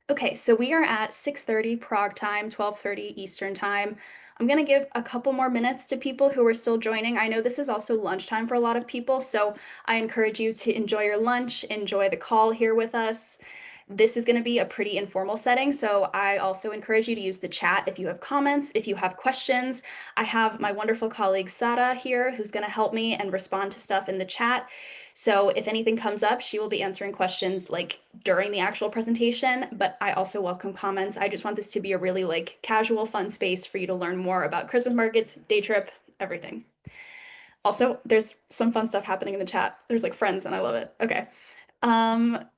Okay, so we are at 6:30 Prague time, 12:30 Eastern time. I'm gonna give a couple more minutes to people who are still joining. I know this is also lunchtime for a lot of people, so I encourage you to enjoy your lunch, enjoy the call here with us. This is going to be a pretty informal setting, so I also encourage you to use the chat if you have comments, if you have questions. I have my wonderful colleague Sada here who's going to help me and respond to stuff in the chat. So if anything comes up, she will be answering questions like during the actual presentation, but I also welcome comments. I just want this to be a really like casual, fun space for you to learn more about Christmas markets, day trip, everything. Also, there's some fun stuff happening in the chat. There's like friends and I love it. Okay.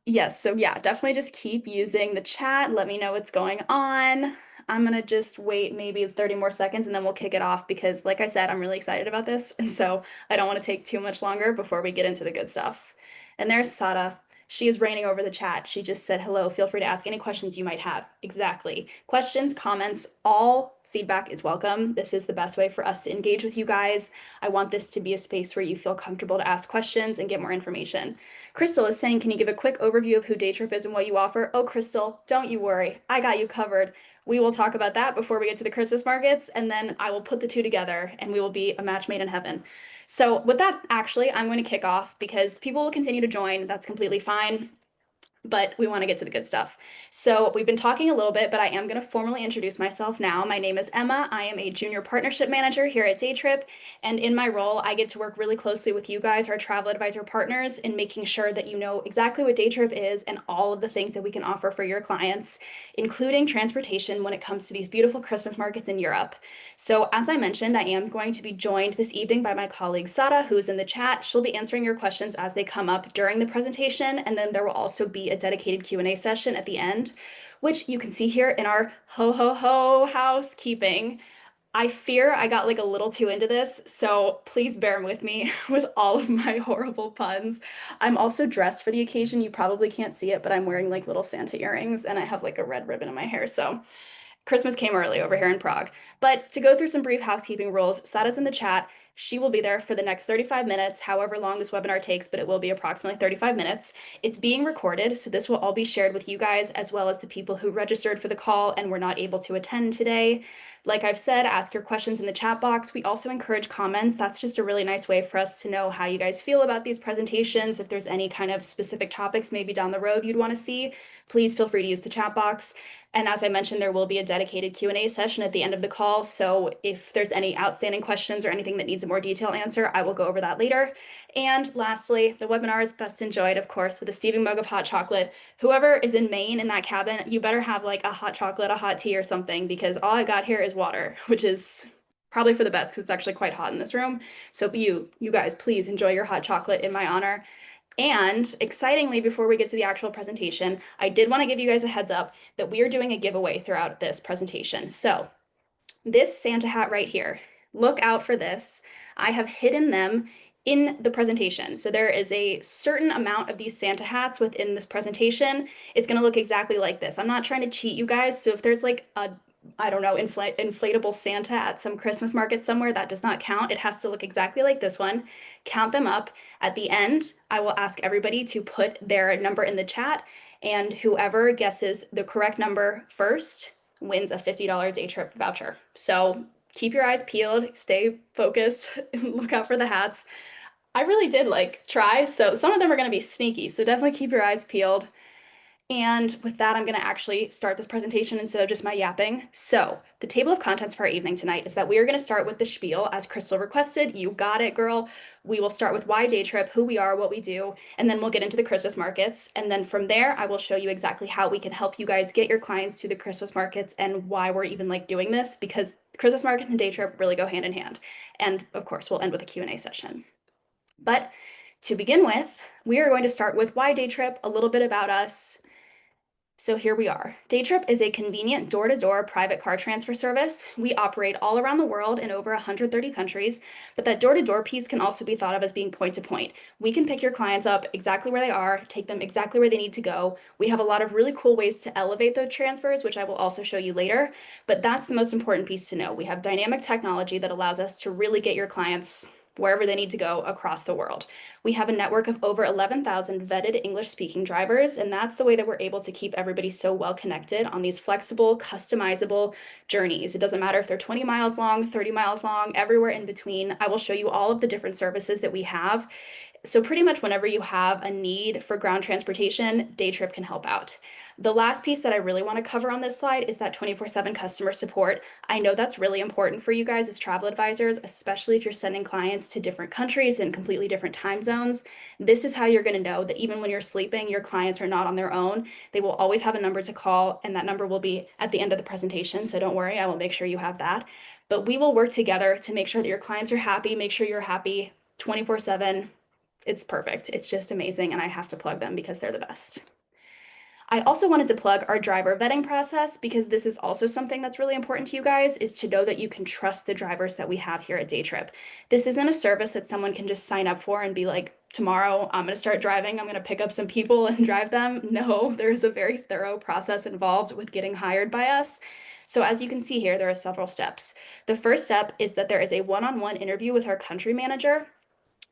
Yes, so yeah, definitely just keep using the chat. Let me know what's going on. I'm gonna just wait maybe 30 more seconds and then we'll kick it off because, like I said, I'm really excited about this. And so I don't want to take too much longer before we get into the good stuff. And there's Sada. She is reigning over the chat. She just said, hello, feel free to ask any questions you might have. Exactly. Questions, comments, all feedback is welcome. This is the best way for us to engage with you guys. I want this to be a space where you feel comfortable to ask questions and get more information. Crystal is saying, can you give a quick overview of who Daytrip is and what you offer? Oh, Crystal, don't you worry. I got you covered. We will talk about that before we get to the Christmas markets, and then I will put the two together and we will be a match made in heaven. So with that, actually, I'm going to kick off because people will continue to join. That's completely fine, but we want to get to the good stuff. So we've been talking a little bit, but I am going to formally introduce myself now. My name is Emma. I am a junior partnership manager here at Daytrip, and in my role, I get to work really closely with you guys, our travel advisor partners, in making sure that you know exactly what Daytrip is and all of the things that we can offer for your clients, including transportation when it comes to these beautiful Christmas markets in Europe. So as I mentioned, I am going to be joined this evening by my colleague Sada, who is in the chat. She'll be answering your questions as they come up during the presentation, and then there will also be a dedicated Q&A session at the end, which you can see here in our ho ho ho housekeeping. I fear I got like a little too into this, so please bear with me with all of my horrible puns. I'm also dressed for the occasion. You probably can't see it, but I'm wearing like little Santa earrings and I have like a red ribbon in my hair. So Christmas came early over here in Prague. But to go through some brief housekeeping rules, Sada's in the chat. She will be there for the next 35 minutes, however long this webinar takes, but it will be approximately 35 minutes. It's being recorded, so this will all be shared with you guys as well as the people who registered for the call and were not able to attend today. Like I've said, ask your questions in the chat box. We also encourage comments. That's just a really nice way for us to know how you guys feel about these presentations. If there's any kind of specific topics maybe down the road you'd want to see, please feel free to use the chat box. And as I mentioned, there will be a dedicated Q&A session at the end of the call. So if there's any outstanding questions or anything that needs a more detailed answer, I will go over that later. And lastly, the webinar is best enjoyed, of course, with a steaming mug of hot chocolate. Whoever is in Maine in that cabin, you better have like a hot chocolate, a hot tea or something, because all I got here is water, which is probably for the best because it's actually quite hot in this room. So you guys, please enjoy your hot chocolate in my honor. And excitingly, before we get to the actual presentation, I did want to give you guys a heads up that we are doing a giveaway throughout this presentation. So this Santa hat right here, look out for this. I have hidden them in the presentation. So there is a certain amount of these Santa hats within this presentation. It's going to look exactly like this. I'm not trying to cheat you guys. So if there's like a I don't know, inflatable Santa at some Christmas market somewhere, that does not count. It has to look exactly like this one. Count them up. At the end, I will ask everybody to put their number in the chat, and whoever guesses the correct number first wins a $50 day trip voucher. So keep your eyes peeled, stay focused, look out for the hats. I really did like try, so some of them are going to be sneaky, so definitely keep your eyes peeled. And with that, I'm going to actually start this presentation instead of just my yapping. So the table of contents for our evening tonight is that we are going to start with the spiel as Crystal requested. You got it, girl. We will start with why Daytrip, who we are, what we do, and then we'll get into the Christmas markets. And then from there, I will show you exactly how we can help you guys get your clients to the Christmas markets and why we're even like doing this, because Christmas markets and Daytrip really go hand in hand. And of course, we'll end with a Q&A session. But to begin with, we are going to start with why Daytrip, a little bit about us. So here we are. Daytrip is a convenient door-to-door private car transfer service. We operate all around the world in over 130 countries, but that door-to-door piece can also be thought of as being point-to-point. We can pick your clients up exactly where they are, take them exactly where they need to go. We have a lot of really cool ways to elevate those transfers, which I will also show you later, but that's the most important piece to know. We have dynamic technology that allows us to really get your clients wherever they need to go across the world. We have a network of over 11,000 vetted English speaking drivers, and that's the way that we're able to keep everybody so well connected on these flexible, customizable journeys. It doesn't matter if they're 20 miles long, 30 miles long, everywhere in between. I will show you all of the different services that we have. So pretty much whenever you have a need for ground transportation, Daytrip can help out. The last piece that I really want to cover on this slide is that 24/7 customer support. I know that's really important for you guys as travel advisors, especially if you're sending clients to different countries and completely different time zones. This is how you're going to know that even when you're sleeping, your clients are not on their own. They will always have a number to call, and that number will be at the end of the presentation. So don't worry, I will make sure you have that. But we will work together to make sure that your clients are happy, make sure you're happy 24/7. It's perfect. It's just amazing, and I have to plug them because they're the best. I also wanted to plug our driver vetting process because this is also something that's really important to you guys, is to know that you can trust the drivers that we have here at Daytrip. This isn't a service that someone can just sign up for and be like, tomorrow I'm going to start driving, I'm going to pick up some people and drive them. No, there's a very thorough process involved with getting hired by us. So as you can see here, there are several steps. The first step is that there is a one-on-one interview with our country manager.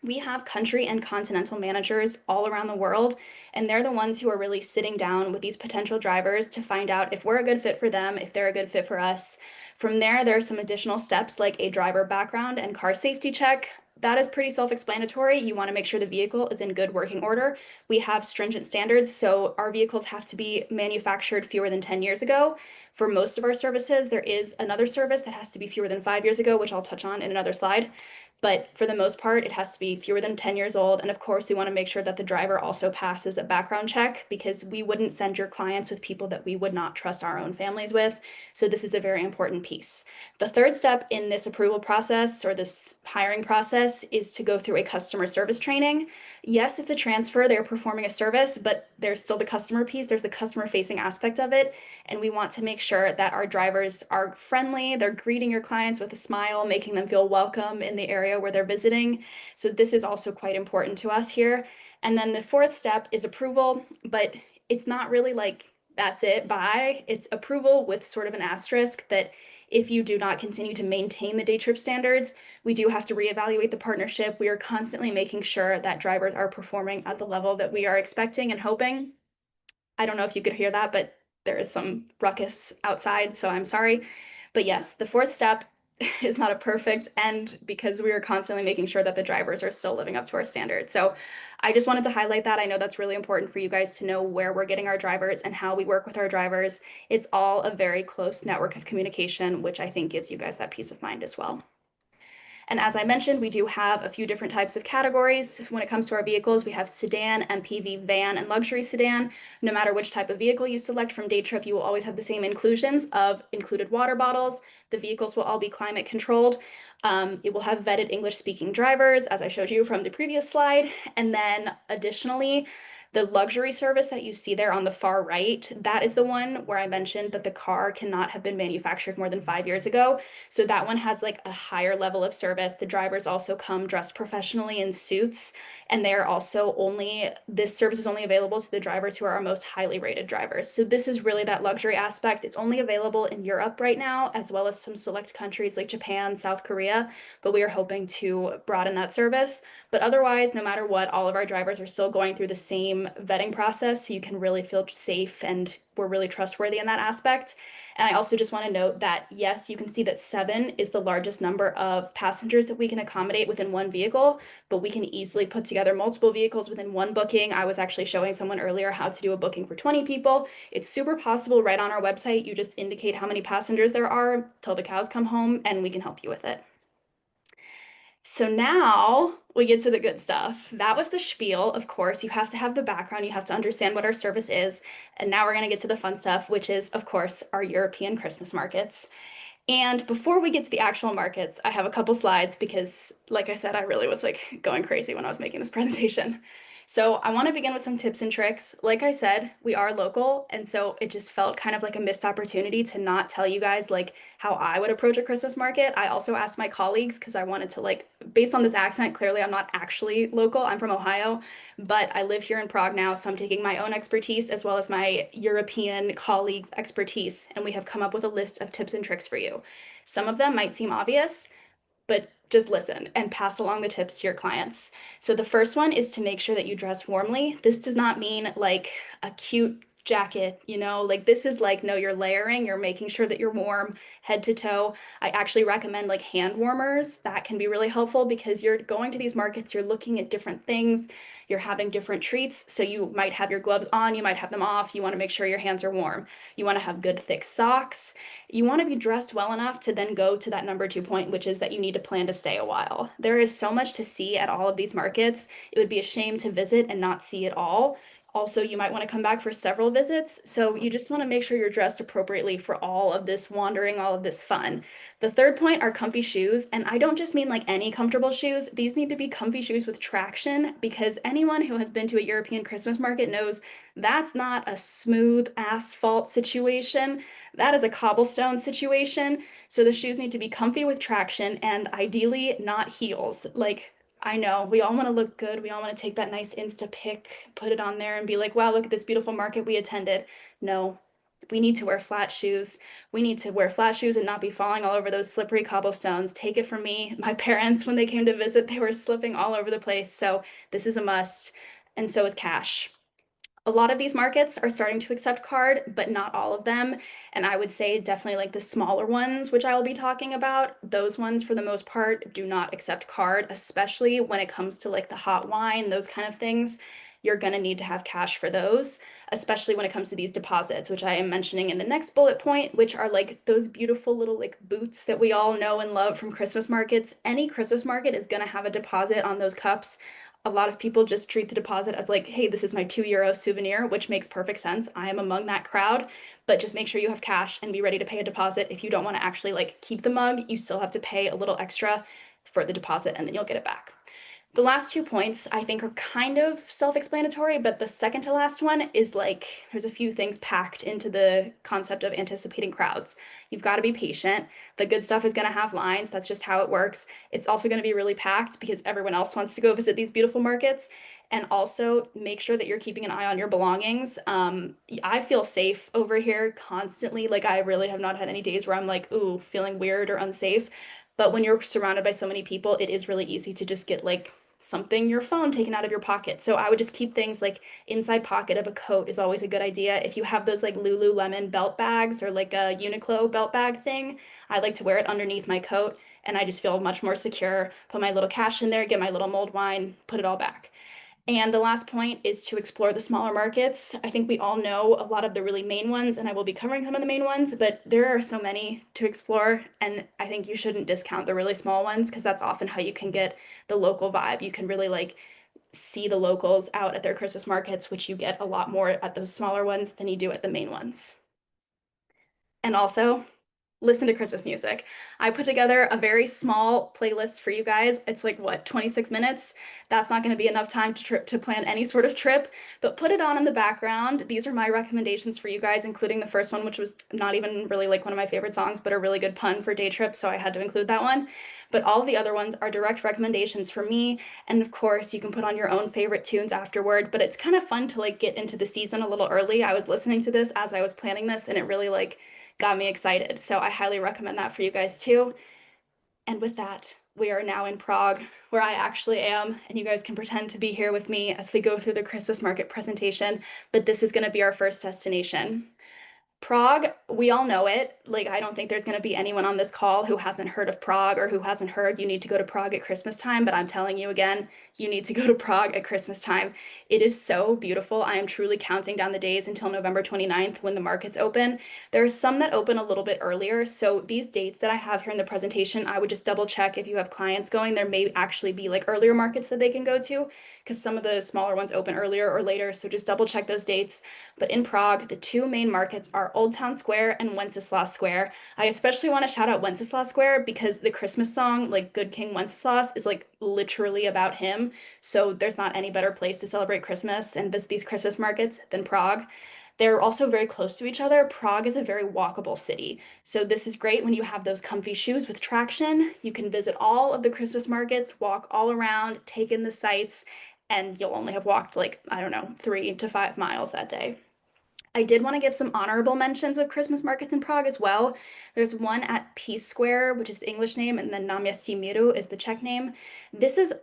We have country and continental managers all around the world, and they're the ones who are really sitting down with these potential drivers to find out if we're a good fit for them, if they're a good fit for us. From there are some additional steps like a driver background and car safety check. That is pretty self-explanatory. You want to make sure the vehicle is in good working order. We have stringent standards, so our vehicles have to be manufactured fewer than 10 years ago. For most of our services, there is another service that has to be fewer than 5 years ago, which I'll touch on in another slide. But for the most part, it has to be fewer than 10 years old. And of course, we want to make sure that the driver also passes a background check because we wouldn't send your clients with people that we would not trust our own families with. So this is a very important piece. The third step in this approval process or this hiring process is to go through a customer service training. Yes, it's a transfer. They're performing a service, but there's still the customer piece. There's the customer facing aspect of it. And we want to make sure that our drivers are friendly. They're greeting your clients with a smile, making them feel welcome in the area where they're visiting. So this is also quite important to us here. And then the fourth step is approval, but it's not really like that's it, bye. It's approval with sort of an asterisk that if you do not continue to maintain the Daytrip standards, we do have to reevaluate the partnership. We are constantly making sure that drivers are performing at the level that we are expecting and hoping. I don't know if you could hear that, but there is some ruckus outside, so I'm sorry. But yes, the fourth step is not a perfect end because we are constantly making sure that the drivers are still living up to our standards. So I just wanted to highlight that. I know that's really important for you guys to know where we're getting our drivers and how we work with our drivers. It's all a very close network of communication, which I think gives you guys that peace of mind as well. And as I mentioned, we do have a few different types of categories. When it comes to our vehicles, we have sedan, MPV, van, and luxury sedan. No matter which type of vehicle you select from Daytrip, you will always have the same inclusions of included water bottles. The vehicles will all be climate controlled. It will have vetted English speaking drivers, as I showed you from the previous slide. And then additionally, the luxury service that you see there on the far right, that is the one where I mentioned that the car cannot have been manufactured more than 5 years ago. So that one has like a higher level of service. The drivers also come dressed professionally in suits, and they're also this service is only available to the drivers who are our most highly rated drivers. So this is really that luxury aspect. It's only available in Europe right now, as well as some select countries like Japan, South Korea, but we are hoping to broaden that service. But otherwise, no matter what, all of our drivers are still going through the same vetting process, so you can really feel safe and we're really trustworthy in that aspect. And I also just want to note that, yes, you can see that 7 is the largest number of passengers that we can accommodate within one vehicle, but we can easily put together multiple vehicles within one booking. I was actually showing someone earlier how to do a booking for 20 people. It's super possible right on our website. You just indicate how many passengers there are till the cows come home, and we can help you with it. So now we get to the good stuff. That was the spiel. Of course, you have to have the background, you have to understand what our service is. And now we're going to get to the fun stuff, which is, of course, our European Christmas markets. And before we get to the actual markets, I have a couple slides because, like I said, I really was like going crazy when I was making this presentation. So I want to begin with some tips and tricks. Like I said, we are local, and so it just felt kind of like a missed opportunity to not tell you guys like how I would approach a Christmas market. I also asked my colleagues because I wanted to like, based on this accent, clearly I'm not actually local. I'm from Ohio, but I live here in Prague now, so I'm taking my own expertise as well as my European colleagues' expertise, and we have come up with a list of tips and tricks for you. Some of them might seem obvious, but just listen and pass along the tips to your clients. So the first one is to make sure that you dress warmly. This does not mean like a cute jacket, like this is like, no, you're layering, you're making sure that you're warm head to toe. I actually recommend like hand warmers. That can be really helpful because you're going to these markets, you're looking at different things, you're having different treats. So you might have your gloves on, you might have them off. You want to make sure your hands are warm. You want to have good thick socks. You want to be dressed well enough to then go to that number 2 point, which is that you need to plan to stay a while. There is so much to see at all of these markets. It would be a shame to visit and not see it all. Also, you might want to come back for several visits, so you just want to make sure you're dressed appropriately for all of this wandering, all of this fun. The third point are comfy shoes, and I don't just mean like any comfortable shoes. These need to be comfy shoes with traction because anyone who has been to a European Christmas market knows that's not a smooth asphalt situation. That is a cobblestone situation. So the shoes need to be comfy with traction and ideally not heels. Like, I know we all want to look good. We all want to take that nice Insta pic, put it on there and be like, wow, look at this beautiful market we attended. No, we need to wear flat shoes. We need to wear flat shoes and not be falling all over those slippery cobblestones. Take it from me. My parents, when they came to visit, they were slipping all over the place. So this is a must. And so is cash. A lot of these markets are starting to accept card, but not all of them. And I would say definitely like the smaller ones, which I will be talking about, those ones for the most part do not accept card, especially when it comes to like the hot wine, those kind of things. You're going to need to have cash for those, especially when it comes to these deposits, which I am mentioning in the next bullet point, which are like those beautiful little like boots that we all know and love from Christmas markets. Any Christmas market is going to have a deposit on those cups. A lot of people just treat the deposit as like, hey, this is my €2 souvenir, which makes perfect sense. I am among that crowd, but just make sure you have cash and be ready to pay a deposit. If you don't want to actually like keep the mug, you still have to pay a little extra for the deposit and then you'll get it back. The last 2 points I think are kind of self-explanatory, but the second to last one is like there's a few things packed into the concept of anticipating crowds. You've got to be patient. The good stuff is going to have lines. That's just how it works. It's also going to be really packed because everyone else wants to go visit these beautiful markets. And also make sure that you're keeping an eye on your belongings. I feel safe over here constantly. Like I really have not had any days where I'm like, ooh, feeling weird or unsafe. But when you're surrounded by so many people, it is really easy to just get like something, your phone taken out of your pocket. So I would just keep things like inside pocket of a coat is always a good idea. If you have those like Lululemon belt bags or like a Uniqlo belt bag thing, I like to wear it underneath my coat and I just feel much more secure. Put my little cash in there, get my little mulled wine, put it all back. And the last point is to explore the smaller markets. I think we all know a lot of the really main ones, and I will be covering some of the main ones, but there are so many to explore. And I think you shouldn't discount the really small ones because that's often how you can get the local vibe. You can really like see the locals out at their Christmas markets, which you get a lot more at those smaller ones than you do at the main ones. And also, listen to Christmas music. I put together a very small playlist for you guys. It's like what, 26 minutes? That's not going to be enough time to plan any sort of trip, but put it on in the background. These are my recommendations for you guys, including the first one, which was not even really like one of my favorite songs, but a really good pun for Daytrip, so I had to include that one. But all of the other ones are direct recommendations for me, and of course, you can put on your own favorite tunes afterward, but it's kind of fun to like get into the season a little early. I was listening to this as I was planning this, and it really like got me excited. So I highly recommend that for you guys too. And with that, we are now in Prague, where I actually am, and you guys can pretend to be here with me as we go through the Christmas market presentation, but this is going to be our first destination. Prague, we all know it. Like, I don't think there's going to be anyone on this call who hasn't heard of Prague or who hasn't heard you need to go to Prague at Christmas time, but I'm telling you again, you need to go to Prague at Christmas time. It is so beautiful. I am truly counting down the days until November 29th when the markets open. There are some that open a little bit earlier, so these dates that I have here in the presentation, I would just double check if you have clients going. There may actually be like earlier markets that they can go to because some of the smaller ones open earlier or later, so just double check those dates. But in Prague, the two main markets are Old Town Square and Wenceslas Square. I especially want to shout out Wenceslas Square because the Christmas song, like Good King Wenceslas, is like literally about him. So there's not any better place to celebrate Christmas and visit these Christmas markets than Prague. They're also very close to each other. Prague is a very walkable city. So this is great when you have those comfy shoes with traction. You can visit all of the Christmas markets, walk all around, take in the sights, and you'll only have walked like, I don't know, 3 to 5 miles that day. I did want to give some honorable mentions of Christmas markets in Prague as well. There's one at Peace Square, which is the English name, and then Náměstí Míru is the Czech name. This is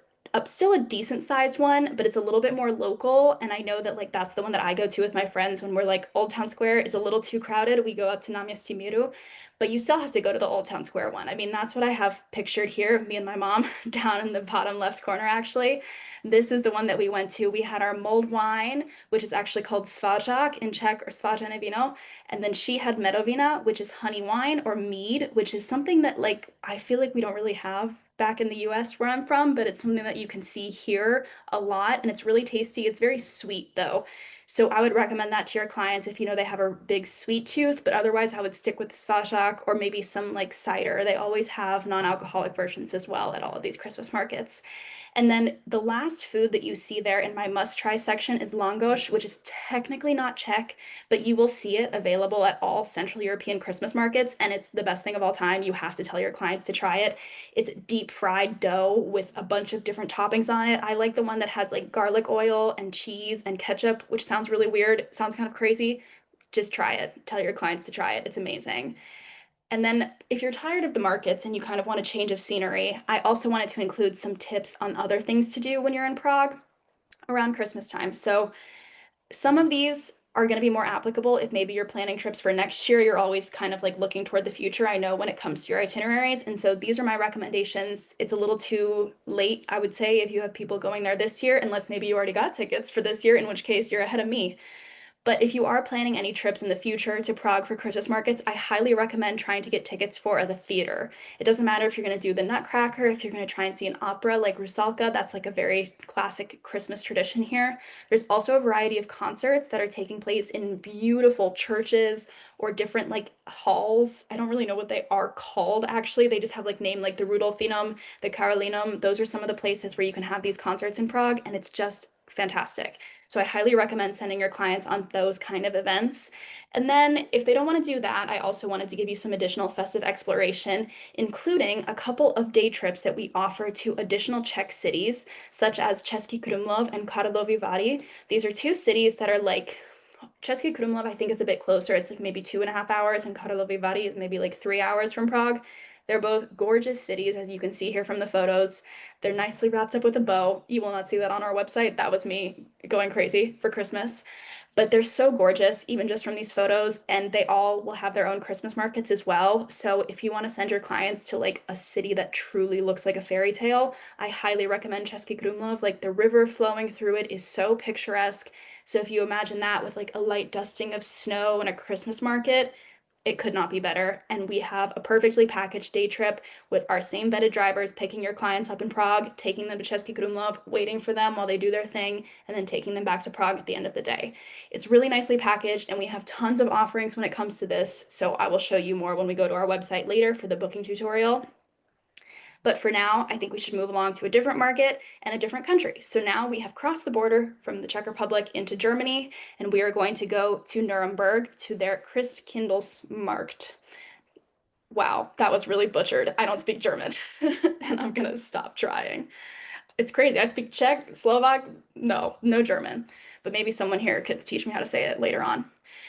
still a decent sized one, but it's a little bit more local. And I know that like that's the one that I go to with my friends when we're like Old Town Square is a little too crowded. We go up to Náměstí Míru, but you still have to go to the Old Town Square one. I mean, that's what I have pictured here, me and my mom down in the bottom left corner, actually. This is the one that we went to. We had our mulled wine, which is actually called svařák in Czech or svařené víno. And then she had medovina, which is honey wine or mead, which is something that like I feel like we don't really have back in the US where I'm from, but it's something that you can see here a lot and it's really tasty. It's very sweet though. So I would recommend that to your clients if you know they have a big sweet tooth, but otherwise I would stick with the svařák or maybe some like cider. They always have non-alcoholic versions as well at all of these Christmas markets. And then the last food that you see there in my must-try section is langos, which is technically not Czech, but you will see it available at all Central European Christmas markets, and it's the best thing of all time. You have to tell your clients to try it. It's deep fried dough with a bunch of different toppings on it. I like the one that has like garlic oil and cheese and ketchup, which sounds really weird. Sounds kind of crazy. Just try it. Tell your clients to try it. It's amazing. And then if you're tired of the markets and you kind of want a change of scenery, I also wanted to include some tips on other things to do when you're in Prague around Christmas time. So some of these are going to be more applicable if maybe you're planning trips for next year. You're always kind of like looking toward the future, I know, when it comes to your itineraries. And so these are my recommendations. It's a little too late, I would say, if you have people going there this year, unless maybe you already got tickets for this year, in which case you're ahead of me. But if you are planning any trips in the future to Prague for Christmas markets, I highly recommend trying to get tickets for the theater. It doesn't matter if you're going to do the Nutcracker, if you're going to try and see an opera like Rusalka, that's like a very classic Christmas tradition here. There's also a variety of concerts that are taking place in beautiful churches or different like halls. I don't really know what they are called actually. They just have like name like the Rudolfinum, the Carolinum. Those are some of the places where you can have these concerts in Prague, and it's just fantastic. So I highly recommend sending your clients on those kind of events. And then if they don't want to do that, I also wanted to give you some additional festive exploration, including a couple of day trips that we offer to additional Czech cities, such as Český Krumlov and Karlovy Vary. These are two cities that are like Český Krumlov, I think, is a bit closer. It's like maybe 2.5 hours, and Karlovy Vary is maybe like 3 hours from Prague. They're both gorgeous cities, as you can see here from the photos. They're nicely wrapped up with a bow. You will not see that on our website. That was me going crazy for Christmas. But they're so gorgeous, even just from these photos, and they all will have their own Christmas markets as well. So if you want to send your clients to like a city that truly looks like a fairy tale, I highly recommend Český Krumlov. Like the river flowing through it is so picturesque. So if you imagine that with like a light dusting of snow and a Christmas market, it could not be better. And we have a perfectly packaged day trip with our same vetted drivers picking your clients up in Prague, taking them to Český Krumlov, waiting for them while they do their thing, and then taking them back to Prague at the end of the day. It's really nicely packaged, and we have tons of offerings when it comes to this. So I will show you more when we go to our website later for the booking tutorial. But for now, I think we should move along to a different market and a different country. So now we have crossed the border from the Czech Republic into Germany, and we are going to go to Nuremberg to their Christkindlesmarkt. Wow, that was really butchered. I don't speak German, and I'm gonna stop trying. It's crazy. I speak Czech, Slovak, no German, but maybe someone here could teach me how to say it later on.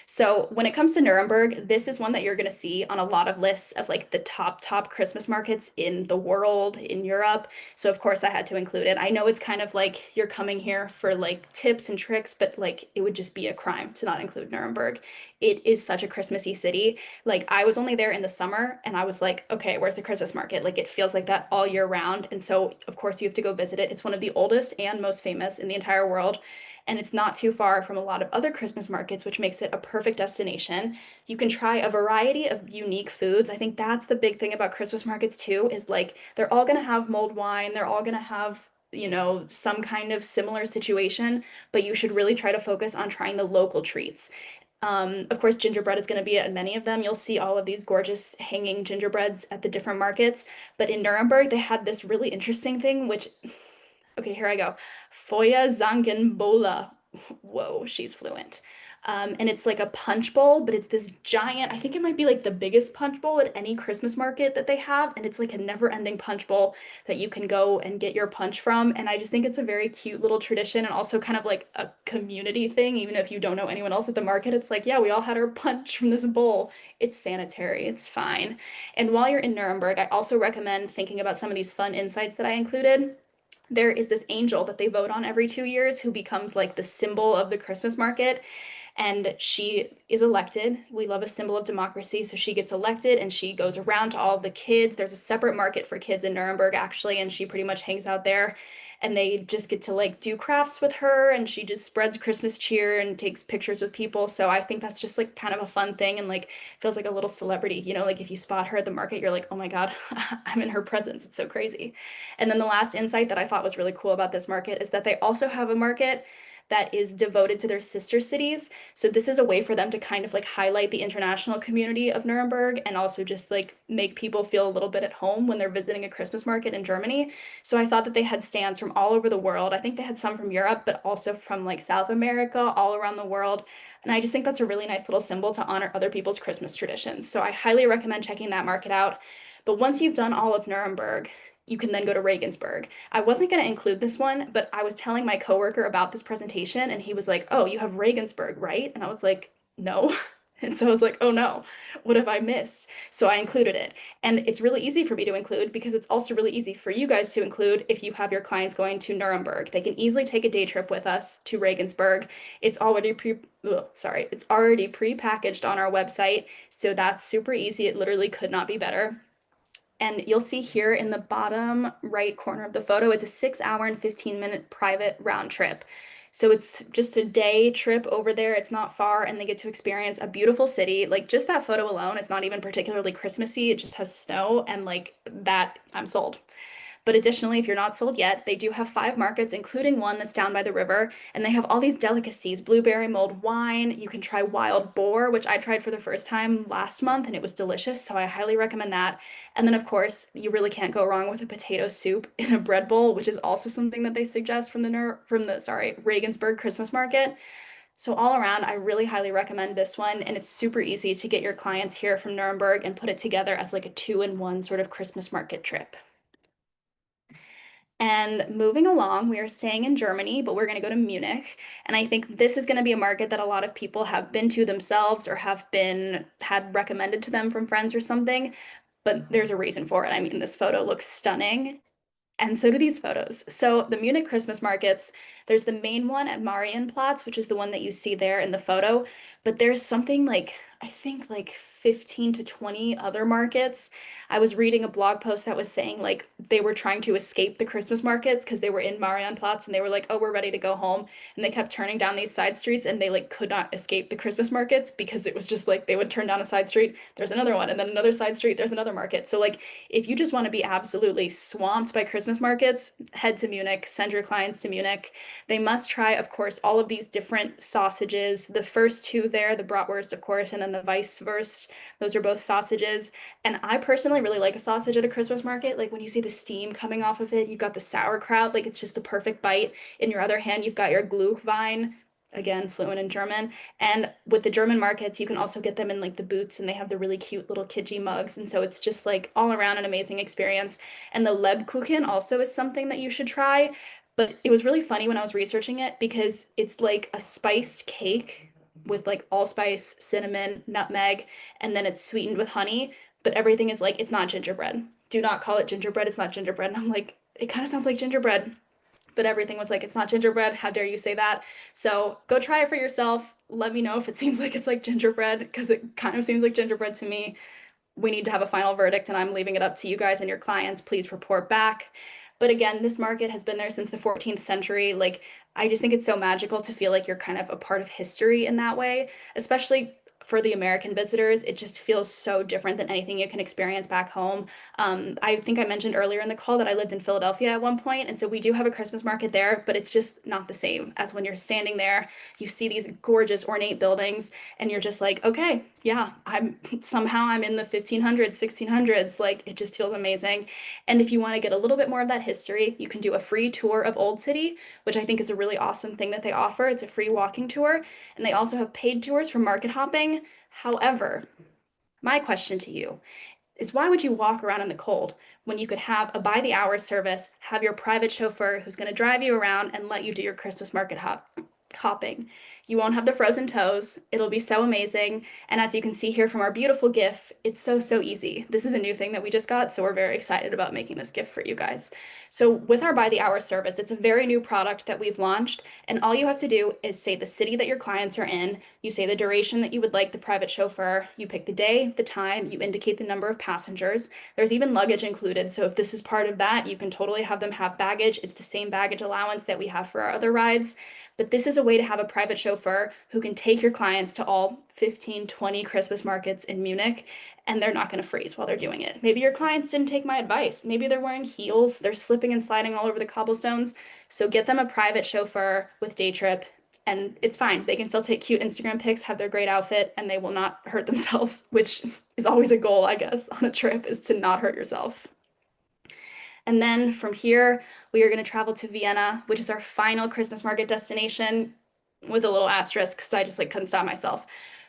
So when it comes to Nuremberg, this is one that you're going to see on a lot of lists of like the top Christmas markets in the world, in Europe. So of course I had to include it. I know it's kind of like you're coming here for like tips and tricks, but like it would just be a crime to not include Nuremberg. It is such a Christmassy city. Like I was only there in the summer and I was like, okay, where's the Christmas market? Like it feels like that all year round. And so of course you have to go visit it. It's one of the oldest and most famous in the entire world. And it's not too far from a lot of other Christmas markets, which makes it a perfect destination. You can try a variety of unique foods. I think that's the big thing about Christmas markets too, is like they're all going to have mulled wine, they're all going to have, you know, some kind of similar situation, but you should really try to focus on trying the local treats. Of course, gingerbread is going to be at many of them. You'll see all of these gorgeous hanging gingerbreads at the different markets. But in Nuremberg, they had this really interesting thing, which okay, here I go. Feuerzangenbowle. Whoa, she's fluent. And it's like a punch bowl, but it's this giant, I think it might be like the biggest punch bowl at any Christmas market that they have. And it's like a never-ending punch bowl that you can go and get your punch from. And I just think it's a very cute little tradition and also kind of like a community thing. Even if you don't know anyone else at the market, it's like, yeah, we all had our punch from this bowl. It's sanitary, it's fine. And while you're in Nuremberg, I also recommend thinking about some of these fun insights that I included. There is this angel that they vote on every 2 years who becomes like the symbol of the Christmas market, and she is elected. We love a symbol of democracy, so she gets elected and she goes around to all of the kids. There's a separate market for kids in Nuremberg actually, and she pretty much hangs out there. And they just get to like do crafts with her, and she just spreads Christmas cheer and takes pictures with people. So I think that's just like kind of a fun thing and like feels like a little celebrity. Like if you spot her at the market, you're like, oh my God, I'm in her presence. It's so crazy. And then the last insight that I thought was really cool about this market is that they also have a market that is devoted to their sister cities. So this is a way for them to kind of like highlight the international community of Nuremberg and also just like make people feel a little bit at home when they're visiting a Christmas market in Germany. So I saw that they had stands from all over the world. I think they had some from Europe, but also from like South America, all around the world. And I just think that's a really nice little symbol to honor other people's Christmas traditions. So I highly recommend checking that market out. But once you've done all of Nuremberg, you can then go to Regensburg. I wasn't going to include this one, but I was telling my coworker about this presentation and he was like, "Oh, you have Regensburg, right?" And I was like, "No." And so I was like, "Oh no, what have I missed?" So I included it. And it's really easy for me to include because it's also really easy for you guys to include if you have your clients going to Nuremberg. They can easily take a day trip with us to Regensburg. It's already it's already pre-packaged on our website, so that's super easy. It literally could not be better. And you'll see here in the bottom right corner of the photo, it's a 6 hour and 15-minute private round trip. So it's just a day trip over there. It's not far, and they get to experience a beautiful city. Like just that photo alone, it's not even particularly Christmassy. It just has snow, and like that, I'm sold. But additionally, if you're not sold yet, they do have 5 markets, including one that's down by the river, and they have all these delicacies, blueberry mulled wine. You can try wild boar, which I tried for the first time last month, and it was delicious, so I highly recommend that. And then, of course, you really can't go wrong with a potato soup in a bread bowl, which is also something that they suggest from the Regensburg Christmas market. So all around, I really highly recommend this one, and it's super easy to get your clients here from Nuremberg and put it together as like a two-in-one sort of Christmas market trip. And moving along, we are staying in Germany, but we're going to go to Munich. And I think this is going to be a market that a lot of people have been to themselves or have been had recommended to them from friends or something. But there's a reason for it. I mean, this photo looks stunning. And so do these photos. So the Munich Christmas markets, there's the main one at Marienplatz, which is the one that you see there in the photo. But there's something like, I think like 15 to 20 other markets. I was reading a blog post that was saying like they were trying to escape the Christmas markets because they were in Marienplatz and they were like, oh, we're ready to go home. And they kept turning down these side streets and they like could not escape the Christmas markets because it was just like they would turn down a side street, there's another one, and then another side street, there's another market. So like if you just want to be absolutely swamped by Christmas markets, head to Munich, send your clients to Munich. They must try, of course, all of these different sausages. The first two there, the bratwurst, of course, and then the Weisswurst. Those are both sausages. And I personally really like a sausage at a Christmas market. Like when you see the steam coming off of it, you've got the sauerkraut, like it's just the perfect bite. In your other hand, you've got your Glühwein, again, fluent in German. And with the German markets, you can also get them in like the boots, and they have the really cute little kitschy mugs. And so it's just like all around an amazing experience. And the Lebkuchen also is something that you should try. But it was really funny when I was researching it because it's like a spiced cake with like allspice, cinnamon, nutmeg, and then it's sweetened with honey. But everything is like, it's not gingerbread. Do not call it gingerbread. It's not gingerbread. And I'm like, it kind of sounds like gingerbread. But everything was like, it's not gingerbread. How dare you say that? So go try it for yourself. Let me know if it seems like it's like gingerbread because it kind of seems like gingerbread to me. We need to have a final verdict, and I'm leaving it up to you guys and your clients. Please report back. But again, this market has been there since the 14th century. Like, I just think it's so magical to feel like you're kind of a part of history in that way, especially for the American visitors, it just feels so different than anything you can experience back home. I think I mentioned earlier in the call that I lived in Philadelphia at one point, and so we do have a Christmas market there, but it's just not the same as when you're standing there, you see these gorgeous ornate buildings, and you're just like, okay, yeah, I'm in the 1500s, 1600s, like it just feels amazing. And if you want to get a little bit more of that history, you can do a free tour of Old City, which I think is a really awesome thing that they offer. It's a free walking tour, and they also have paid tours for market hopping. However, my question to you is why would you walk around in the cold when you could have a by the hour service, have your private chauffeur who's going to drive you around and let you do your Christmas market hopping? You won't have the frozen toes. It'll be so amazing. And as you can see here from our beautiful GIF, it's so, so easy. This is a new thing that we just got, so we're very excited about making this gift for you guys. So with our by the hour service, it's a very new product that we've launched, and all you have to do is say the city that your clients are in, you say the duration that you would like the private chauffeur, you pick the day, the time, you indicate the number of passengers. There's even luggage included, so if this is part of that, you can totally have them have baggage. It's the same baggage allowance that we have for our other rides. But this is a way to have a private chauffeur who can take your clients to all 15, 20 Christmas markets in Munich, and they're not going to freeze while they're doing it. Maybe your clients didn't take my advice. Maybe they're wearing heels, they're slipping and sliding all over the cobblestones. So get them a private chauffeur with Daytrip, and it's fine. They can still take cute Instagram pics, have their great outfit, and they will not hurt themselves, which is always a goal, I guess, on a trip, is to not hurt yourself. And then from here, we are going to travel to Vienna, which is our final Christmas market destination, with a little asterisk because I just like couldn't stop myself.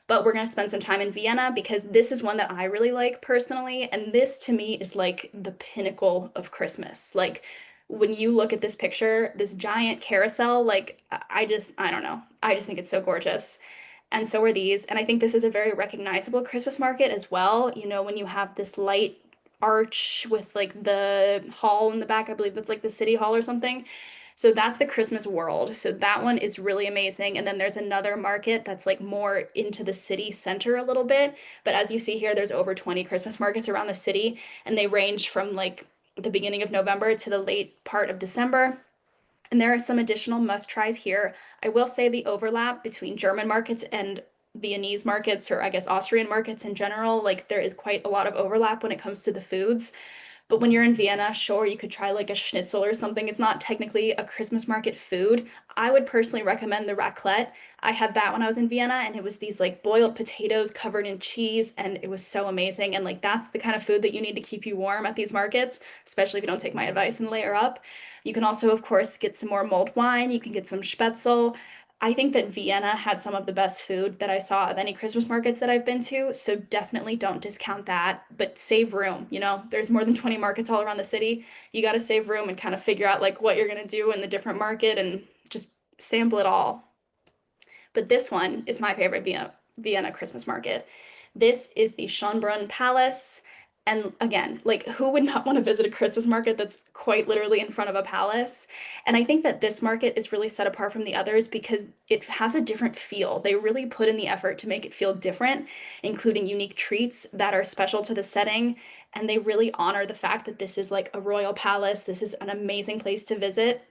But we're going to spend some time in Vienna because this is one that I really like personally. And this to me is like the pinnacle of Christmas. Like when you look at this picture, this giant carousel, like I don't know. I just think it's so gorgeous. And so are these. And I think this is a very recognizable Christmas market as well. You know, when you have this light arch with like the hall in the back, I believe that's like the city hall or something. So that's the Christmas world. So that one is really amazing. And then there's another market that's like more into the city center a little bit. But as you see here, there's over 20 Christmas markets around the city, and they range from like the beginning of November to the late part of December. And there are some additional must tries here. I will say the overlap between German markets and Viennese markets, or I guess Austrian markets in general, like there is quite a lot of overlap when it comes to the foods. But when you're in Vienna, sure, you could try like a schnitzel or something. It's not technically a Christmas market food. I would personally recommend the raclette. I had that when I was in Vienna, and it was these like boiled potatoes covered in cheese, and it was so amazing. And like that's the kind of food that you need to keep you warm at these markets, especially if you don't take my advice and layer up. You can also, of course, get some more mulled wine. You can get some spätzle. I think that Vienna had some of the best food that I saw of any Christmas markets that I've been to, so definitely don't discount that, but save room, you know? There's more than 20 markets all around the city. You got to save room and kind of figure out like what you're going to do in the different market and just sample it all. But this one is my favorite Vienna Christmas market. This is the Schönbrunn Palace. And again, like who would not want to visit a Christmas market that's quite literally in front of a palace? And I think that this market is really set apart from the others because it has a different feel. They really put in the effort to make it feel different, including unique treats that are special to the setting. And they really honor the fact that this is like a royal palace. This is an amazing place to visit,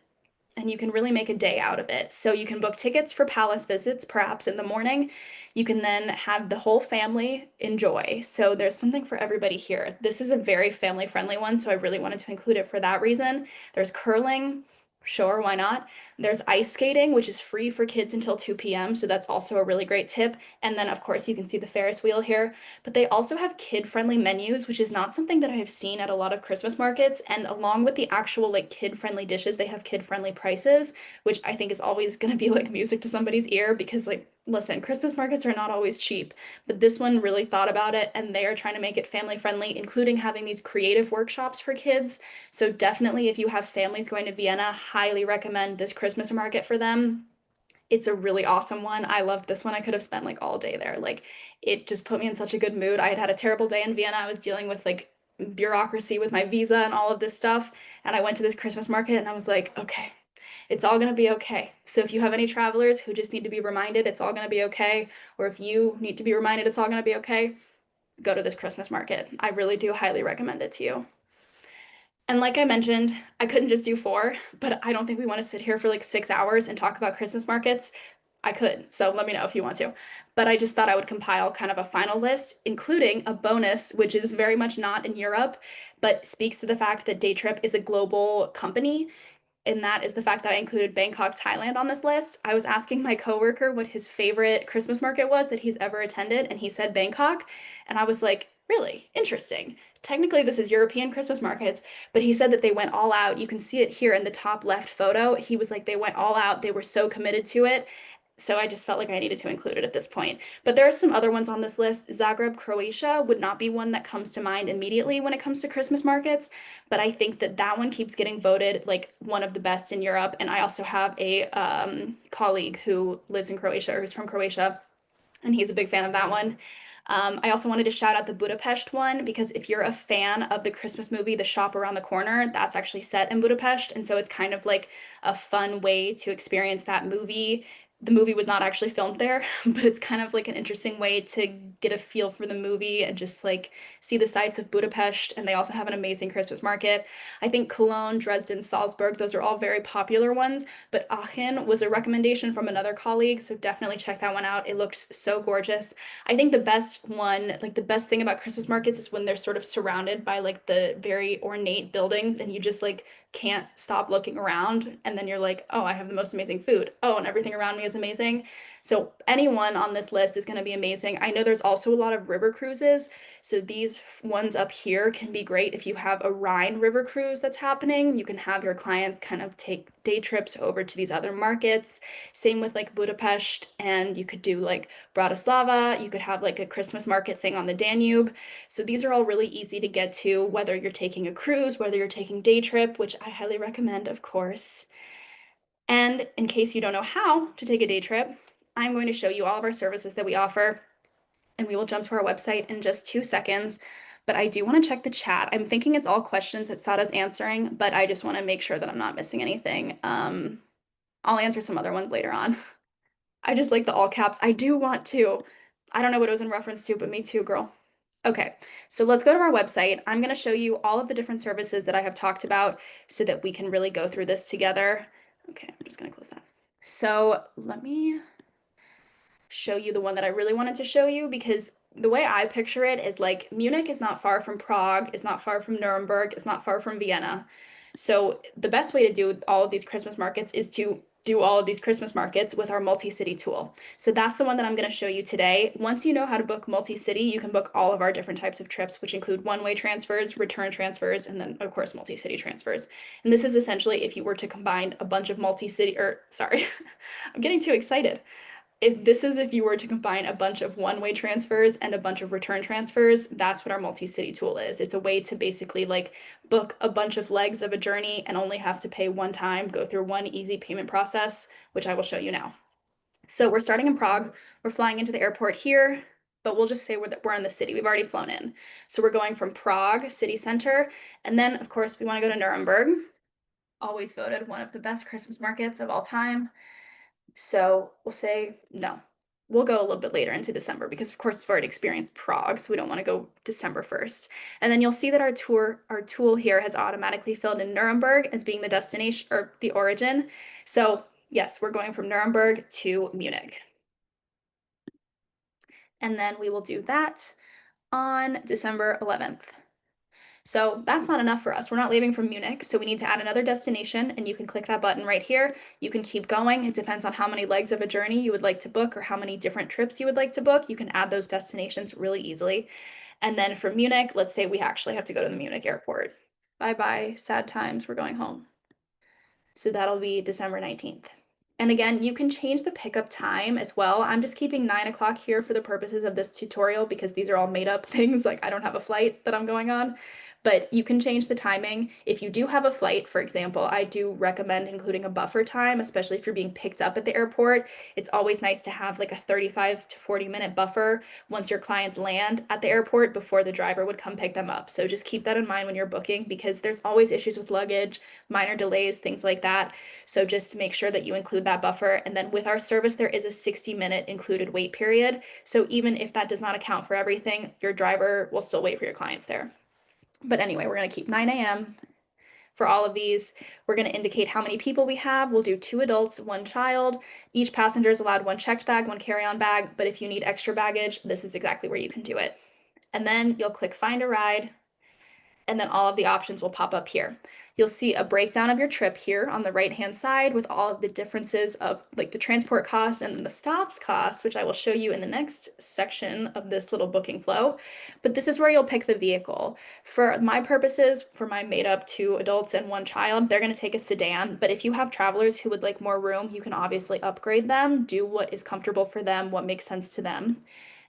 and you can really make a day out of it. So you can book tickets for palace visits, perhaps in the morning. You can then have the whole family enjoy. So there's something for everybody here. This is a very family friendly one, so I really wanted to include it for that reason. There's curling. Sure, why not? There's ice skating, which is free for kids until 2 p.m., so that's also a really great tip. And then, of course, you can see the Ferris wheel here. But they also have kid-friendly menus, which is not something that I have seen at a lot of Christmas markets. And along with the actual like kid-friendly dishes, they have kid-friendly prices, which I think is always going to be like music to somebody's ear because like listen, Christmas markets are not always cheap, but this one really thought about it and they are trying to make it family friendly, including having these creative workshops for kids. So definitely if you have families going to Vienna, highly recommend this Christmas market for them. It's a really awesome one. I loved this one. I could have spent like all day there. Like it just put me in such a good mood. I had had a terrible day in Vienna. I was dealing with like bureaucracy with my visa and all of this stuff. And I went to this Christmas market and I was like, okay, it's all going to be okay. So if you have any travelers who just need to be reminded it's all going to be okay, or if you need to be reminded it's all going to be okay, go to this Christmas market. I really do highly recommend it to you. And like I mentioned, I couldn't just do four, but I don't think we want to sit here for like 6 hours and talk about Christmas markets. I could. So let me know if you want to. But I just thought I would compile kind of a final list, including a bonus, which is very much not in Europe, but speaks to the fact that Daytrip is a global company, and that is the fact that I included Bangkok, Thailand on this list. I was asking my coworker what his favorite Christmas market was that he's ever attended, and he said Bangkok. And I was like, really interesting. Technically, this is European Christmas markets, but he said that they went all out. You can see it here in the top left photo. He was like, they went all out. They were so committed to it. So I just felt like I needed to include it at this point. But there are some other ones on this list. Zagreb, Croatia would not be one that comes to mind immediately when it comes to Christmas markets, but I think that that one keeps getting voted like one of the best in Europe. And I also have a colleague who lives in Croatia or who's from Croatia, and he's a big fan of that one. I also wanted to shout out the Budapest one because if you're a fan of the Christmas movie The Shop Around the Corner, that's actually set in Budapest. And so it's kind of like a fun way to experience that movie. The movie was not actually filmed there, but it's kind of like an interesting way to get a feel for the movie and just like see the sights of Budapest. And they also have an amazing Christmas market. I think Cologne, Dresden, Salzburg, those are all very popular ones, but Aachen was a recommendation from another colleague, so definitely check that one out. It looks so gorgeous. I think the best one, like the best thing about Christmas markets is when they're sort of surrounded by like the very ornate buildings and you just like can't stop looking around. And then you're like, oh, I have the most amazing food. Oh, and everything around me is amazing. So anyone on this list is going to be amazing. I know there's also a lot of river cruises. So these ones up here can be great if you have a Rhine river cruise that's happening. You can have your clients kind of take day trips over to these other markets. Same with like Budapest, and you could do like Bratislava. You could have like a Christmas market thing on the Danube. So these are all really easy to get to, whether you're taking a cruise, whether you're taking day trip, which I highly recommend, of course. And in case you don't know how to take a day trip, I'm going to show you all of our services that we offer, and we will jump to our website in just 2 seconds. But I do want to check the chat. I'm thinking it's all questions that Sada's answering, but I just want to make sure that I'm not missing anything. I'll answer some other ones later on. I just like the all caps. I do want to. I don't know what it was in reference to, but me too, girl. Okay, so let's go to our website. I'm going to show you all of the different services that I have talked about so that we can really go through this together. Okay, I'm just going to close that. So let me show you the one that I really wanted to show you because the way I picture it is like Munich is not far from Prague, is not far from Nuremberg, is not far from Vienna. So the best way to do all of these Christmas markets is to do all of these Christmas markets with our multi-city tool. So that's the one that I'm going to show you today. Once you know how to book multi-city, you can book all of our different types of trips, which include one-way transfers, return transfers, and then of course multi-city transfers. And this is essentially if you were to combine a bunch of multi-city, or sorry, I'm getting too excited. If you were to combine a bunch of one-way transfers and a bunch of return transfers, that's what our multi-city tool is. It's a way to basically like book a bunch of legs of a journey and only have to pay one time, go through one easy payment process, which I will show you now. So we're starting in Prague. We're flying into the airport here, but we'll just say we're in the city. We've already flown in. So we're going from Prague city center, and then of course we want to go to Nuremberg. Always voted one of the best Christmas markets of all time. So we'll say no. We'll go a little bit later into December because, of course, we've already experienced Prague, so we don't want to go December 1st. And then you'll see that our tool here has automatically filled in Nuremberg as being the destination or the origin. So yes, we're going from Nuremberg to Munich. And then we will do that on December 11th. So that's not enough for us. We're not leaving from Munich, so we need to add another destination, and you can click that button right here. You can keep going. It depends on how many legs of a journey you would like to book or how many different trips you would like to book. You can add those destinations really easily. And then from Munich, let's say we actually have to go to the Munich airport. Bye-bye, sad times, we're going home. So that'll be December 19th. And again, you can change the pickup time as well. I'm just keeping 9 o'clock here for the purposes of this tutorial because these are all made up things. Like I don't have a flight that I'm going on, but you can change the timing. If you do have a flight, for example, I do recommend including a buffer time, especially if you're being picked up at the airport. It's always nice to have like a 35 to 40-minute buffer once your clients land at the airport before the driver would come pick them up. So just keep that in mind when you're booking because there's always issues with luggage, minor delays, things like that. So just make sure that you include that buffer. And then with our service, there is a 60-minute included wait period. So even if that does not account for everything, your driver will still wait for your clients there. But anyway, we're going to keep 9 a.m. For all of these, we're going to indicate how many people we have. We'll do 2 adults, 1 child. Each passenger is allowed 1 checked bag, 1 carry-on bag, but if you need extra baggage, this is exactly where you can do it. And then you'll click Find a Ride, and then all of the options will pop up here. You'll see a breakdown of your trip here on the right-hand side with all of the differences of like the transport cost and the stops cost, which I will show you in the next section of this little booking flow. But this is where you'll pick the vehicle. For my purposes, for my made up 2 adults and 1 child, they're going to take a sedan. But if you have travelers who would like more room, you can obviously upgrade them, do what is comfortable for them, what makes sense to them.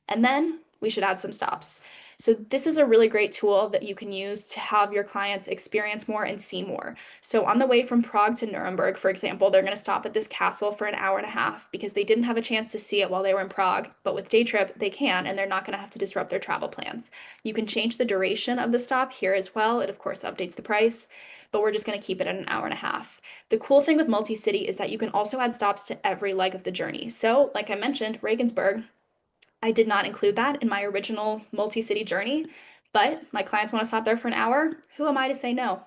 And then we should add some stops. So this is a really great tool that you can use to have your clients experience more and see more. So on the way from Prague to Nuremberg, for example, they're going to stop at this castle for an hour and a half because they didn't have a chance to see it while they were in Prague. But with Daytrip, they can, and they're not going to have to disrupt their travel plans. You can change the duration of the stop here as well. It, of course, updates the price, but we're just going to keep it at an hour and a half. The cool thing with multi-city is that you can also add stops to every leg of the journey. So, like I mentioned, Regensburg, I did not include that in my original multi-city journey, but my clients want to stop there for an hour. Who am I to say no?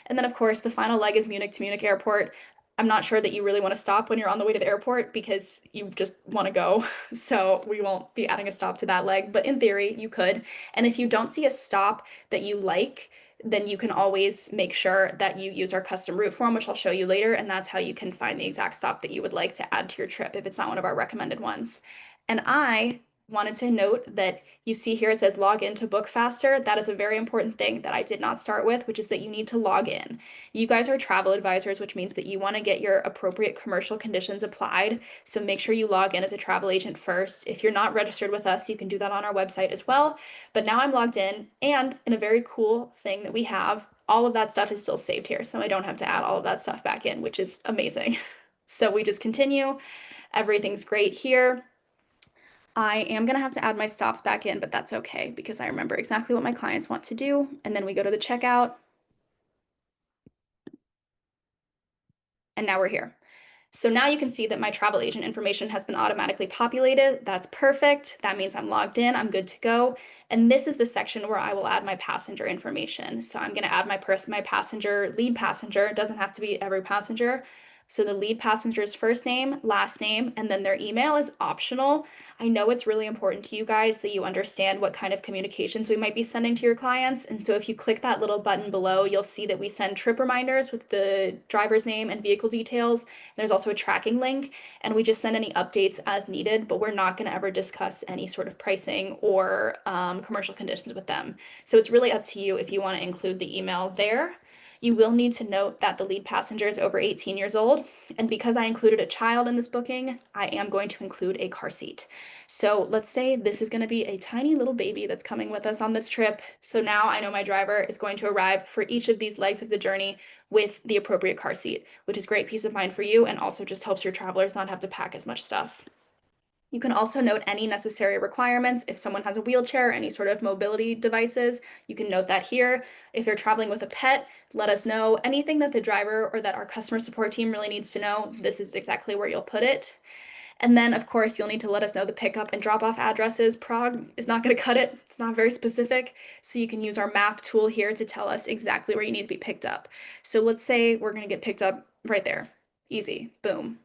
And then, of course, the final leg is Munich to Munich airport. I'm not sure that you really want to stop when you're on the way to the airport because you just want to go. So we won't be adding a stop to that leg, but in theory, you could. And if you don't see a stop that you like, then you can always make sure that you use our custom route form, which I'll show you later. And that's how you can find the exact stop that you would like to add to your trip if it's not one of our recommended ones. And I wanted to note that you see here it says log in to book faster. That is a very important thing that I did not start with, which is that you need to log in. You guys are travel advisors, which means that you want to get your appropriate commercial conditions applied. So make sure you log in as a travel agent first. If you're not registered with us, you can do that on our website as well. But now I'm logged in, and in a very cool thing that we have, all of that stuff is still saved here. So I don't have to add all of that stuff back in, which is amazing. So we just continue. Everything's great here. I am going to have to add my stops back in, but that's okay because I remember exactly what my clients want to do. And then we go to the checkout. And now we're here. So now you can see that my travel agent information has been automatically populated. That's perfect. That means I'm logged in, I'm good to go. And this is the section where I will add my passenger information. So I'm going to add my passenger, lead passenger. It doesn't have to be every passenger. So the lead passenger's first name, last name, and then their email is optional. I know it's really important to you guys that you understand what kind of communications we might be sending to your clients. And so if you click that little button below, you'll see that we send trip reminders with the driver's name and vehicle details. There's also a tracking link, and we just send any updates as needed, but we're not going to ever discuss any sort of pricing or commercial conditions with them. So it's really up to you if you want to include the email there. You will need to note that the lead passenger is over 18 years old, and because I included a child in this booking, I am going to include a car seat. So let's say this is going to be a tiny little baby that's coming with us on this trip. So now I know my driver is going to arrive for each of these legs of the journey with the appropriate car seat, which is great peace of mind for you and also just helps your travelers not have to pack as much stuff. You can also note any necessary requirements. If someone has a wheelchair, any sort of mobility devices, you can note that here. If they're traveling with a pet, let us know. Anything that the driver or that our customer support team really needs to know, this is exactly where you'll put it. And then, of course, you'll need to let us know the pickup and drop off addresses. Prague is not going to cut it. It's not very specific. So you can use our map tool here to tell us exactly where you need to be picked up. So let's say we're going to get picked up right there. Easy. Boom.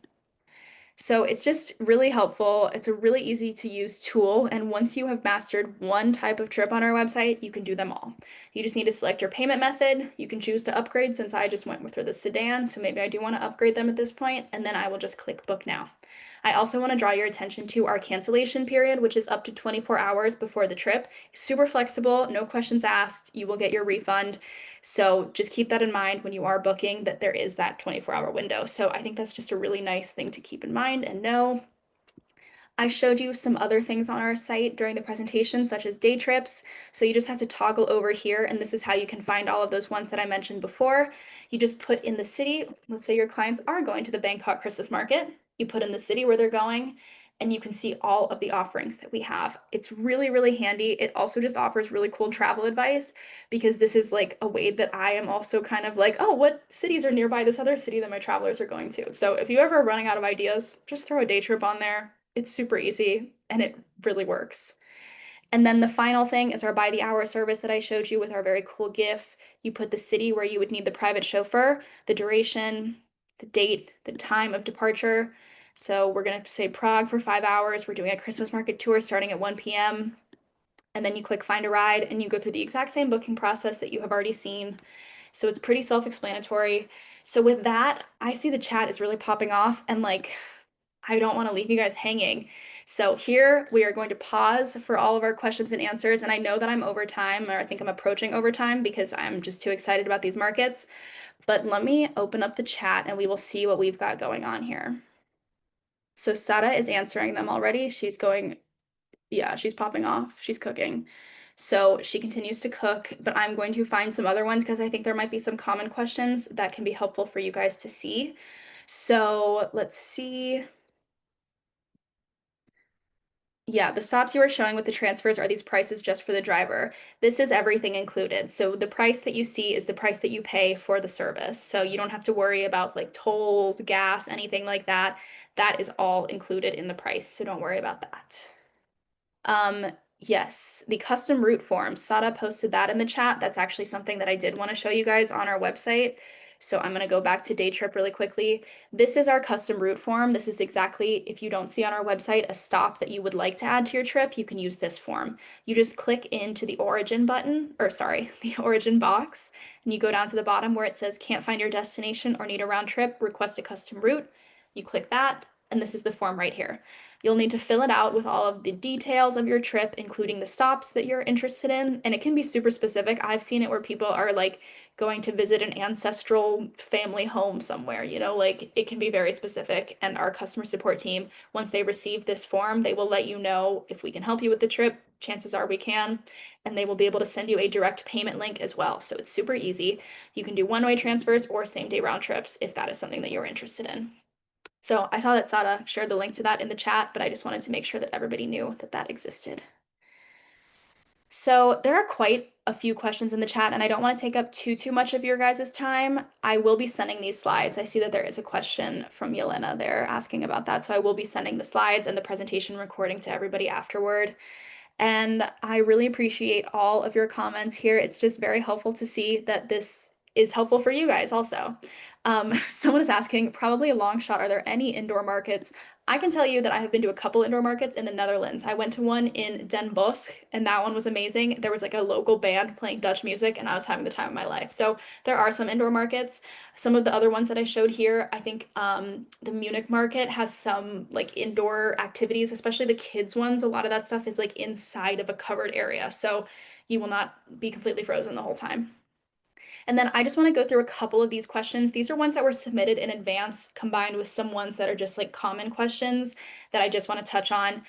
So it's just really helpful. It's a really easy to use tool. And once you have mastered one type of trip on our website, you can do them all. You just need to select your payment method. You can choose to upgrade since I just went with the sedan. So maybe I do want to upgrade them at this point, and then I will just click book now. I also want to draw your attention to our cancellation period, which is up to 24 hours before the trip. Super flexible, no questions asked. You will get your refund. So just keep that in mind when you are booking that there is that 24-hour window. So I think that's just a really nice thing to keep in mind and know. I showed you some other things on our site during the presentation, such as day trips. So you just have to toggle over here, and this is how you can find all of those ones that I mentioned before. You just put in the city. Let's say your clients are going to the Bangkok Christmas market. You put in the city where they're going, and you can see all of the offerings that we have. It's really, really handy. It also just offers really cool travel advice because this is like a way that I am also kind of like, oh, what cities are nearby this other city that my travelers are going to? So if you ever are running out of ideas, just throw a day trip on there. It's super easy and it really works. And then the final thing is our by the hour service that I showed you with our very cool GIF. You put the city where you would need the private chauffeur, the duration, the date, the time of departure. So we're going to say Prague for 5 hours. We're doing a Christmas market tour starting at 1 p.m. And then you click find a ride and you go through the exact same booking process that you have already seen. So it's pretty self-explanatory. So with that, I see the chat is really popping off and like I don't want to leave you guys hanging. So here we are going to pause for all of our questions and answers. And I know that I'm over time, or I think I'm approaching overtime because I'm just too excited about these markets. But let me open up the chat and we will see what we've got going on here. So Sara is answering them already. She's going, yeah, she's popping off. She's cooking. So she continues to cook, but I'm going to find some other ones because I think there might be some common questions that can be helpful for you guys to see. So let's see. Yeah, the stops you were showing with the transfers are these prices just for the driver. This is everything included. So the price that you see is the price that you pay for the service. So you don't have to worry about like tolls, gas, anything like that. That is all included in the price. So don't worry about that. Um, yes, the custom route form. Sada posted that in the chat. That's actually something that I did want to show you guys on our website. So I'm going to go back to Daytrip really quickly. This is our custom route form. This is exactly, if you don't see on our website a stop that you would like to add to your trip, you can use this form. You just click into the origin button, or sorry, the origin box, and you go down to the bottom where it says can't find your destination or need a round trip, request a custom route. You click that, and this is the form right here. You'll need to fill it out with all of the details of your trip, including the stops that you're interested in. And it can be super specific. I've seen it where people are like going to visit an ancestral family home somewhere, like it can be very specific. And our customer support team, once they receive this form, they will let you know if we can help you with the trip. Chances are we can. And they will be able to send you a direct payment link as well. So it's super easy. You can do one-way transfers or same-day round trips if that is something that you're interested in. So I saw that Sada shared the link to that in the chat, but I just wanted to make sure that everybody knew that that existed. So there are quite a few questions in the chat, and I don't want to take up too much of your guys' time. I will be sending these slides. I see that there is a question from Yelena there asking about that. So I will be sending the slides and the presentation recording to everybody afterward. And I really appreciate all of your comments here. It's just very helpful to see that this is helpful for you guys also. Someone is asking, probably a long shot, are there any indoor markets? I can tell you that I have been to a couple indoor markets in the Netherlands. I went to one in Den Bosch, and that one was amazing. There was like a local band playing Dutch music, and I was having the time of my life. So there are some indoor markets. Some of the other ones that I showed here, I think the Munich market has some like indoor activities, especially the kids ones. A lot of that stuff is like inside of a covered area, so you will not be completely frozen the whole time. And then I just want to go through a couple of these questions. These are ones that were submitted in advance, combined with some ones that are just like common questions that I just want to touch on.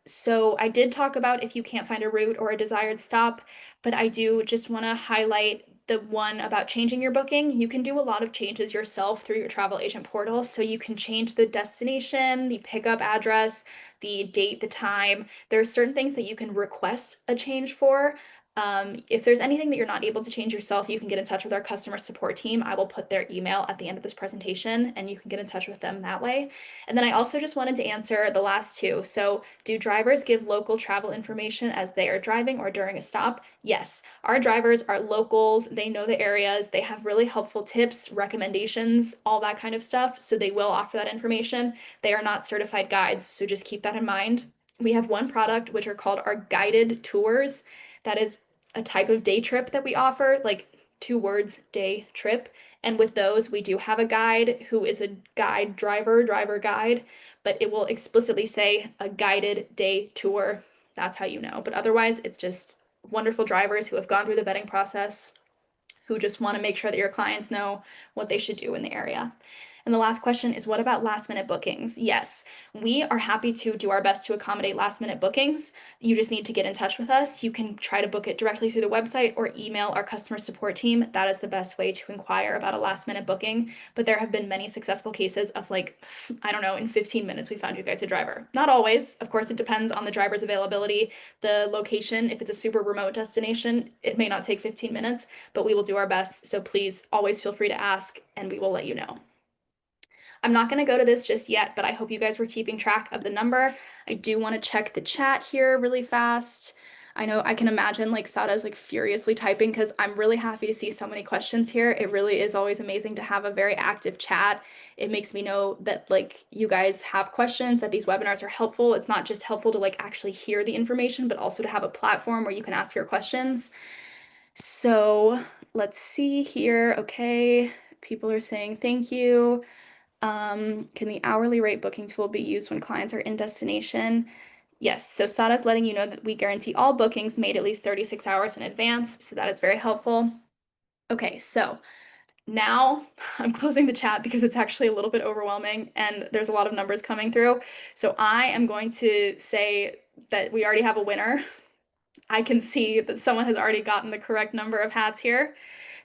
So I did talk about if you can't find a route or a desired stop, but I do just want to highlight the one about changing your booking. You can do a lot of changes yourself through your travel agent portal. So you can change the destination, the pickup address, the date, the time. There are certain things that you can request a change for. If there's anything that you're not able to change yourself, you can get in touch with our customer support team. I will put their email at the end of this presentation and you can get in touch with them that way. And then I also just wanted to answer the last two. So, do drivers give local travel information as they are driving or during a stop? Yes. Our drivers are locals, they know the areas, they have really helpful tips, recommendations, all that kind of stuff. So, they will offer that information. They are not certified guides, so just keep that in mind. We have one product, which are called our guided tours. That is a type of day trip that we offer, like 2 words, day trip. And with those, we do have a guide who is a guide driver guide, but it will explicitly say a guided day tour. That's how you know. But otherwise, it's just wonderful drivers who have gone through the vetting process, who just want to make sure that your clients know what they should do in the area. And the last question is, what about last minute bookings? Yes, we are happy to do our best to accommodate last minute bookings. You just need to get in touch with us. You can try to book it directly through the website or email our customer support team. That is the best way to inquire about a last minute booking. But there have been many successful cases of like, I don't know, in 15 minutes, we found you guys a driver. Not always. Of course, it depends on the driver's availability, the location. If it's a super remote destination, it may not take 15 minutes, but we will do our best. So please always feel free to ask and we will let you know. I'm not going to go to this just yet, but I hope you guys were keeping track of the number. I do want to check the chat here really fast. I know I can imagine like Sada's like furiously typing because I'm really happy to see so many questions here. It really is always amazing to have a very active chat. It makes me know that like you guys have questions, that these webinars are helpful. It's not just helpful to like actually hear the information, but also to have a platform where you can ask your questions. So let's see here. Okay, people are saying thank you. Can the hourly rate booking tool be used when clients are in destination? Yes, so SADA's letting you know that we guarantee all bookings made at least 36 hours in advance, so that is very helpful. Okay, so now I'm closing the chat because it's actually a little bit overwhelming and there's a lot of numbers coming through. So I am going to say that we already have a winner. I can see that someone has already gotten the correct number of hats here.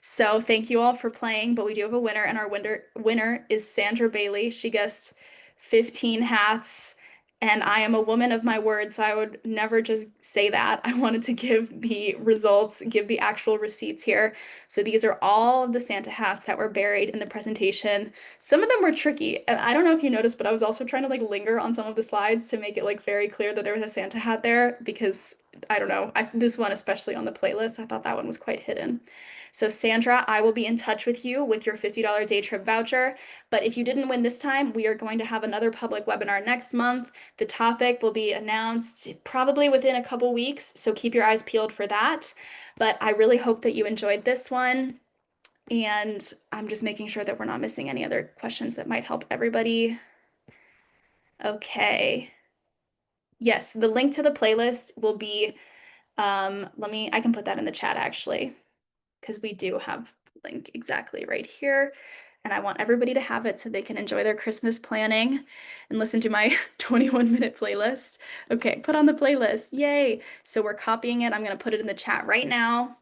So thank you all for playing, but we do have a winner, and our winner is Sandra Bailey. She guessed 15 hats, and I am a woman of my word, so I would never just say that. I wanted to give the results, give the actual receipts here. So these are all of the Santa hats that were buried in the presentation. Some of them were tricky, and I don't know if you noticed, but I was also trying to like linger on some of the slides to make it like very clear that there was a Santa hat there because I don't know, this one especially on the playlist, I thought that one was quite hidden. So Sandra, I will be in touch with you with your $50 day trip voucher. But if you didn't win this time, we are going to have another public webinar next month. The topic will be announced probably within a couple weeks, so keep your eyes peeled for that. But I really hope that you enjoyed this one. And I'm just making sure that we're not missing any other questions that might help everybody. Okay. Yes, the link to the playlist will be, I can put that in the chat actually, because we do have the link exactly right here. And I want everybody to have it so they can enjoy their Christmas planning and listen to my 21-minute playlist. Okay, put on the playlist. Yay. So we're copying it. I'm going to put it in the chat right now.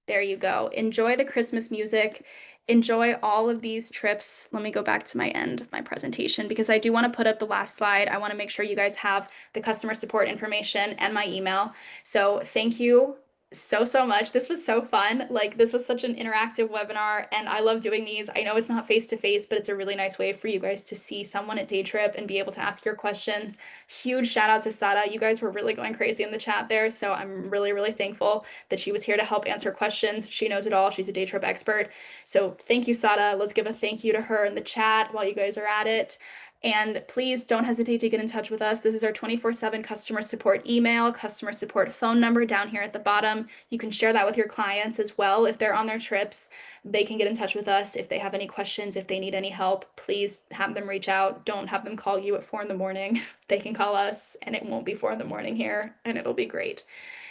There you go. Enjoy the Christmas music. Enjoy all of these trips. Let me go back to my end of my presentation because I do want to put up the last slide. I want to make sure you guys have the customer support information and my email. So thank you so much. This was so fun. Like this was such an interactive webinar and I love doing these. I know it's not face to face, but it's a really nice way for you guys to see someone at Daytrip and be able to ask your questions. Huge shout out to Sada. You guys were really going crazy in the chat there. So I'm really thankful that she was here to help answer questions. She knows it all. She's a Daytrip expert. So thank you, Sada. Let's give a thank you to her in the chat while you guys are at it. And please don't hesitate to get in touch with us. This is our 24/7 customer support email, customer support phone number down here at the bottom. You can share that with your clients as well. If they're on their trips, they can get in touch with us. If they have any questions, if they need any help, please have them reach out. Don't have them call you at 4 in the morning. They can call us and it won't be 4 in the morning here and it'll be great.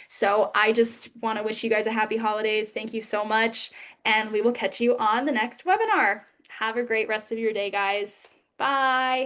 So I just want to wish you guys a happy holidays. Thank you so much. And we will catch you on the next webinar. Have a great rest of your day, guys. Bye.